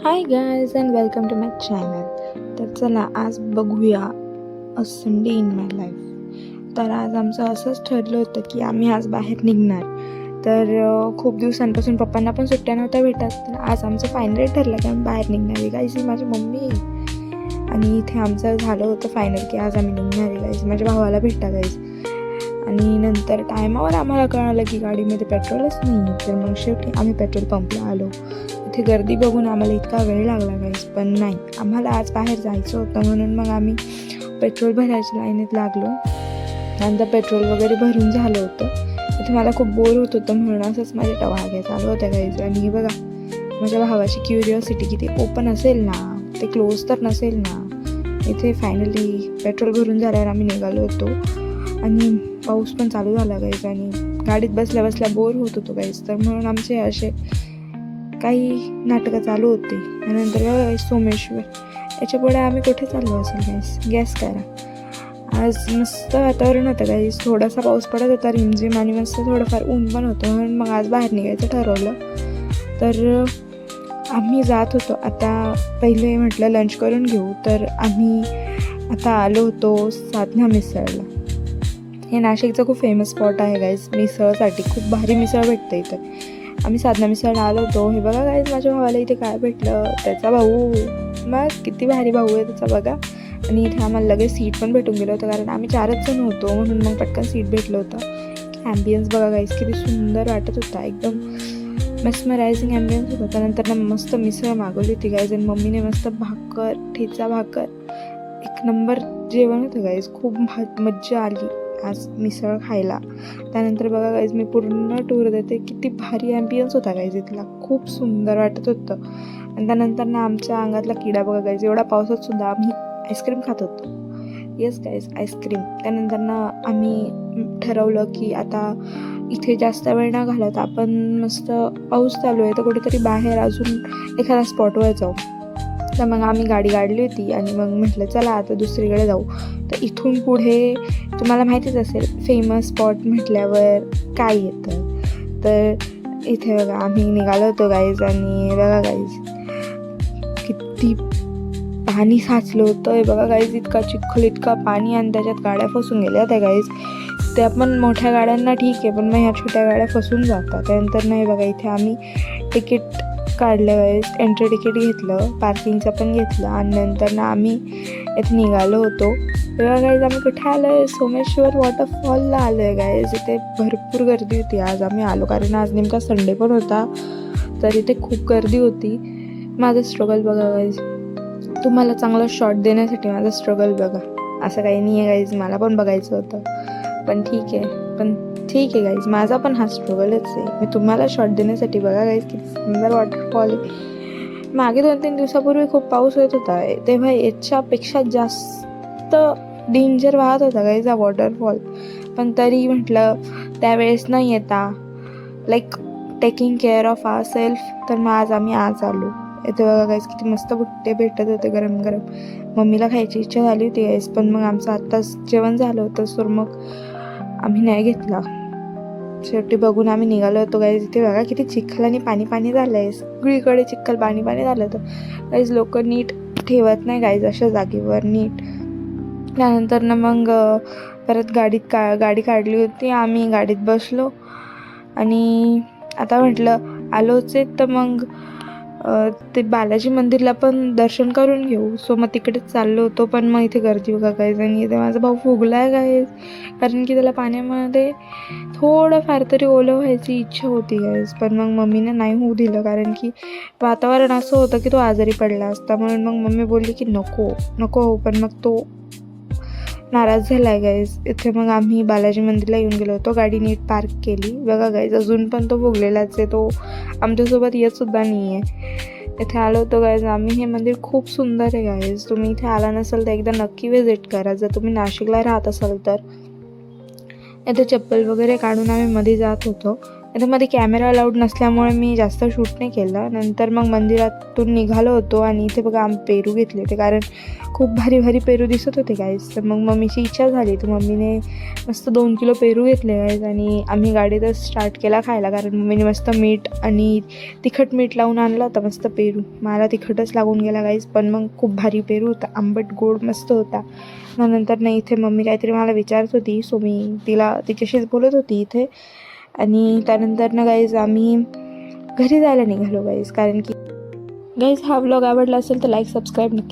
High guys and welcome to my channel. तर चला आज बघूया a Sunday in my life. तर आज आमचं असंच ठरलं होतं की आम्ही आज बाहेर निघणार. तर खूप दिवसांपासून पप्पांना पण सुट्ट्या नव्हत्या भेटत. तर आज आमचं फायनली ठरलं की आम्ही बाहेर निघणार आहे. गाईज ही माझी मम्मी आणि इथे आमचं झालं होतं फायनल की आज आम्ही निघणार आहे. गाईज माझ्या भावाला भेटा गाईज. आणि नंतर टायमावर आम्हाला कळालं की गाडीमध्ये पेट्रोलच नाही. तर मग शेवटी आम्ही पेट्रोल पंपला आलो. इथे गर्दी बघून आम्हाला इतका वेळ लागला गाईस, पण नाही, आम्हाला आज बाहेर जायचं होतं म्हणून मग आम्ही पेट्रोल भरायच्या लाईनीत लागलो. नंतर पेट्रोल वगैरे भरून झालं होतं. इथे मला खूप बोर होत होतं म्हणून असंच माझ्या टवाळक्या चालू होत्या गाईस. आणि हे बघा माझ्या भावाची क्युरिओसिटी की ते ओपन असेल ना, ते क्लोज तर नसेल ना. इथे फायनली पेट्रोल भरून झाल्यावर आम्ही निघालो होतो आणि पाऊस पण चालू झाला गाईस आणि गाडीत बसल्या बसल्या बोर होत होतो गाईस. तर म्हणून आमचे असे काही नाटकं चालू होती. त्यानंतर बघा सोमेश्वर, याच्या पुढे आम्ही कुठे चाललो असेल गाईस, गॅस करा. आज मस्त वातावरण होतं गाईस, थोडासा पाऊस पडत होता रिमझिम आणि मस्त थोडंफार ऊन पण होतं. म्हणून मग आज बाहेर निघायचं ठरवलं. तर आम्ही जात होतो. आता पहिले म्हटलं लंच करून घेऊ. तर आम्ही आता आलो होतो साधना मिसळला. हे नाशिकचं खूप फेमस स्पॉट आहे गाईस मिसळसाठी. खूप भारी मिसळ भेटतं इथं. आम्ही साधना मिसळला आलो होतो. हे बघा गाईज माझ्या भावाला इथे काय भेटलं, त्याचा भाऊ. मग किती भारी भाऊ आहे त्याचा बघा. आणि इथे आम्हाला लगेच सीट पण भेटून गेलं होतं कारण आम्ही 4च जण होतो म्हणून मग पटकन सीट भेटलं होतं. ॲम्बियन्स बघा गाईज किती सुंदर वाटत होता, एकदम मेस्मरायझिंग ॲम्बियन्स होता. त्यानंतर मस्त मिसळ मागवली होती गाईज आणि मम्मीने मस्त भाकर, ठेचा भाकर, एक नंबर जेवण होतं गाईज. खूप मज्जा आली आज मिसळ खायला. त्यानंतर बघा गाईज मी पूर्ण टूर देते, किती भारी ॲम्बियन्स होता गाईज इथला, खूप सुंदर वाटत होतं. आणि त्यानंतर ना आमच्या अंगातला किडा बघा गाईज, एवढा पावसात सुद्धा आम्ही आईस्क्रीम खात होतो. Yes guys ice cream. त्यानंतर ना आम्ही ठरवलं की आता इथे जास्त वेळ न घालत आपण मस्त पाऊस चालू आहे तर कुठेतरी बाहेर अजून एखाद्या स्पॉटवर जाऊ. तर मग आम्ही गाडी काढली होती आणि मग म्हटलं चला आता दुसरीकडे जाऊ. तर इथून पुढे तुम्हाला माहितीच असेल फेमस स्पॉट म्हटल्यावर काय येतं. तर इथे बघा आम्ही निघालो होतो गाईज आणि बघा गाईज किती पाणी साचलं होतं. हे बघा गाईज इतका चिखल, इतका पाणी आणि त्याच्यात गाड्या फसून गेल्या त्या गाईज. त्या पण मोठ्या गाड्यांना ठीक आहे पण मग ह्या छोट्या गाड्या फसून जातात. त्यानंतर नाही बघा इथे आम्ही तिकीट काढलं गाईज, एंट्री तिकीट घेतलं, पार्किंगचं पण घेतलं आणि नंतर ना आम्ही इथे निघालो होतो. तेव्हा गाईज आम्ही कुठे आलो आहे, सोमेश्वर वॉटरफॉलला आलो आहे गाईज. इथे भरपूर गर्दी होती आज आम्ही आलो कारण आज नेमका संडे पण होता. तर इथे खूप गर्दी होती. माझं स्ट्रगल बघा गाईज, तुम्हाला चांगला शॉट देण्यासाठी माझं स्ट्रगल बघा. असं काही नाही आहे गाईज, मला पण बघायचं होतं पण ठीक आहे गाईज, माझा पण हा स्ट्रगलच आहे. मी तुम्हाला शॉट देण्यासाठी बघा गाईज किती सुंदर वॉटरफॉल आहे. मागे 2-3 दिवसापूर्वी खूप पाऊस होत होता तेव्हा याच्यापेक्षा जास्त डेंजर वाहत होता गाईज हा वॉटरफॉल. पण तरी म्हटलं त्यावेळेस नाही येता like taking care of our self. तर मग आज आलो. इथे बघा गाईज किती मस्त बुट्टे भेटत होते गरम गरम. मम्मीला खायची इच्छा झाली होती गाईज पण मग आमचं आत्ताच जेवण झालं होतं सो मग आम्ही नाही घेतला. शेवटी बघून आम्ही निघालो होतो गाईज. इथे बघा किती चिखल आणि पाणी झालं आहे, सगळीकडे चिखल पाणी झालं होतं गाईज. लोक नीट ठेवत नाही गाईज अशा जागेवर नीट. त्यानंतर ना मग परत गाडी काढली होती, आम्ही गाडीत बसलो आणि आता म्हटलं आलोच आहे तर मग ते बालाजी मंदिरला पण दर्शन करून घेऊ. सो मग तिकडेच चाललो होतो पण मग इथे गर्दी बघा गाईज. आणि इथे माझा भाऊ फुगला आहे गाईज कारण की त्याला पाण्यामध्ये थोडंफार तरी ओलं व्हायची इच्छा होती गाईज. पण मग मम्मीने नाही होऊ दिलं कारण की वातावरण असं होतं की तो आजारी पडला असता. म्हणून मग मम्मी बोलली की नको हो, पण मग तो नाराज झाला आहे गाईज. इथे मग आम्ही बालाजी मंदिरला येऊन गेलो होतो. गाडी नीट पार्क केली बघा गाईज. अजून पण तो फुगलेलाच आहे, तो आमच्यासोबत येत सुद्धा नाही आहे. इथे आलो होतो गाईज आम्ही. हे मंदिर खूप सुंदर आहे गाईज. तुम्ही इथे आला नसाल तर एकदा नक्की व्हिजिट करा जर तुम्ही नाशिकला राहत असाल तर. इथे चप्पल वगैरे काढून आम्ही मध्ये जात होतो आता मध्ये कॅमेरा अलाउड नसल्यामुळे मी जास्त शूट नाही केलं. नंतर मग मंदिरातून निघालो होतो आणि इथे बघा आम्ही पेरू घेतले होते, कारण खूप भारी भारी पेरू दिसत होते गाईज. तर मग मम्मीची इच्छा झाली, तर मम्मीने मस्त 2 किलो पेरू घेतले गाईज आणि आम्ही गाडीतच स्टार्ट केला खायला, कारण मम्मीने मस्त मीठ आणि तिखट मीठ लावून आणलं होतं मस्त पेरू. मला तिखटच लागून गेला गाईज, पण मग खूप भारी पेरू होता, आंबट गोड मस्त होता. मग नंतर नाही इथे मम्मी काहीतरी मला विचारत होती, सो मी तिच्याशीच बोलत होती इथे. आणि त्यानंतर ना गाईज आम्ही घरी जायला निघालो गाईज, कारण की गाईज हा व्लॉग आवडला असेल तर लाईक सबस्क्राईब नक्की